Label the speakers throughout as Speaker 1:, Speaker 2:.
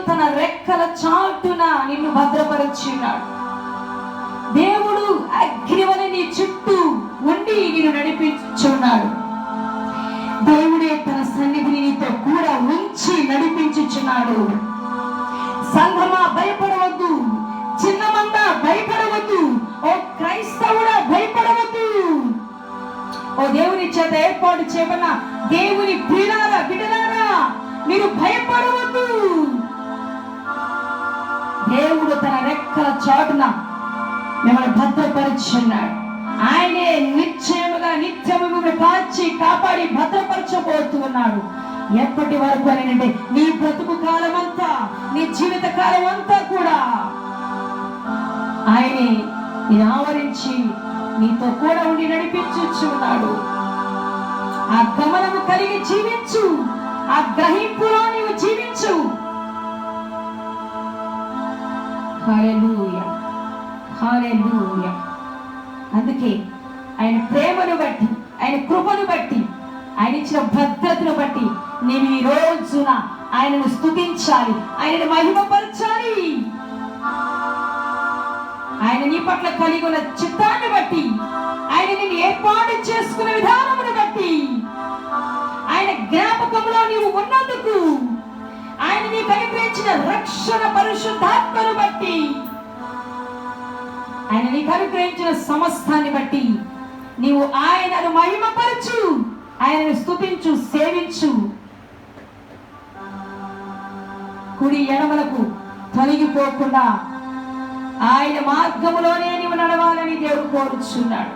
Speaker 1: తన రెక్కల చాటున నిన్ను భద్రపరిచున్నాడు. దేవుడు అగ్నివలె నీ చుట్టూ ఉండి నిన్ను నడిపించుచున్నాడు. దేవుడే తన సన్నిధిని నీతో కూడా ఉంచి నడిపించుచున్నాడు. సంఘమా భయపడవద్దు, చిన్నమందా భయపడవద్దు, ఓ క్రైస్తవుడా భయపడవద్దు. ఓ దేవుని చేత ఏర్పాటు చేయబడిన దేవుని ప్రియులారా, బిడ్డలారా, మీరు భయపడవద్దు. దేవుడు తన రెక్కల చాటున మిమ్మల్ని భద్రపరిచున్నాడు. ఆయనే నిశ్చయముగా నిత్యము మిమ్మల్ని కాచి కాపాడి భద్రపరచబోతున్నాడు. ఎప్పటి వరకు అని అంటే నీ బ్రతుకు కాలం అంతా, నీ జీవిత కాలం అంతా కూడా ఆయనే నేను ఆవరించి నీతో కూడా ఉండి నడిపించుచున్నాడు. ఆ గమనము కలిగి జీవించు, ఆ గ్రహింపులో నీవు జీవించు. హల్లెలూయా, హల్లెలూయా. అందుకే ఆయన ప్రేమను బట్టి, ఆయన కృపను బట్టి, ఆయన ఇచ్చిన భద్రతను బట్టి నీవు ఈ రోజున ఆయనను స్తుతించాలి, ఆయనను మహిమపరచాలి. ఆయన నీ పట్ల కలిగి ఉన్న చిత్తాన్ని బట్టి, ఆయన నిన్ను ఏర్పాటు చేసుకున్న విధానమును బట్టి, ఆయన జ్ఞాపకంలో నీవు ఉన్నందుకు, ఆయన నీకు అనుగ్రహించిన రక్షణ పరిశుద్ధాత్మను బట్టి, ఆయన నీకు అనుగ్రహించిన సమస్తాన్ని బట్టి నీవు ఆయనను మహిమపరచు, ఆయనను స్తుతించు, సేవించు. కుడి ఎడమలకు తొలగిపోకుండా ఆయన మార్గములోనే నీవు నడవాలని దేవుడు కోరుచున్నాడు.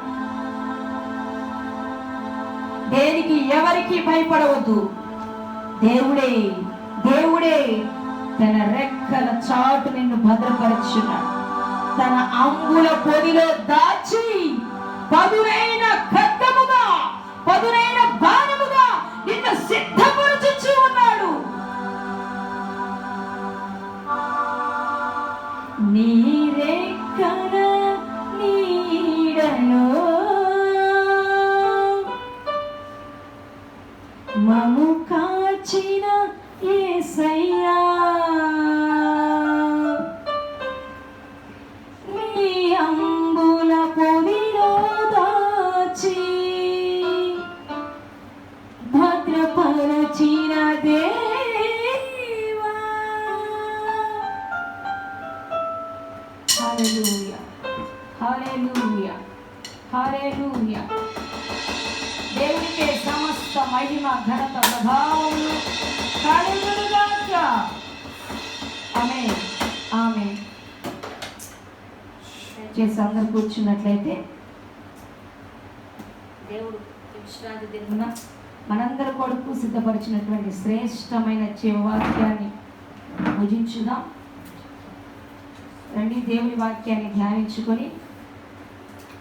Speaker 1: దేనికి ఎవరికి భయపడవద్దు. దేవుడే దేవుడే తన రెక్కల చాటు నిన్ను భద్రపరుచున్నాడు. తన అంగుల పొదిలో దాచి పదునైన ఖడ్గముగా, పదునైన బాణముగా నిన్ను సిద్ధపరచుచు ఉన్నాడు. నీ రెక్కల నీడలో మము కాచిన యేసయ్యా, నీ అంబుల పొదిలో దాచి భద్రపరచిన దేవా. హల్లెలూయా, హల్లెలూయా, హల్లెలూయా. దేవునికే సమస్త మహిమ, ఘనత, ప్రభావములు కలుగునుగాక. ఆమేన్, ఆమేన్. చేసి అందరు కూర్చున్నట్లయితే దేవుడు విశ్రాంతి దినమున మనందరి కొరకు సిద్ధపరిచినటువంటి శ్రేష్టమైన జీవవాక్యాన్ని భుజించుదాం. రండి, దేవుని వాక్యాన్ని ధ్యానించుకొని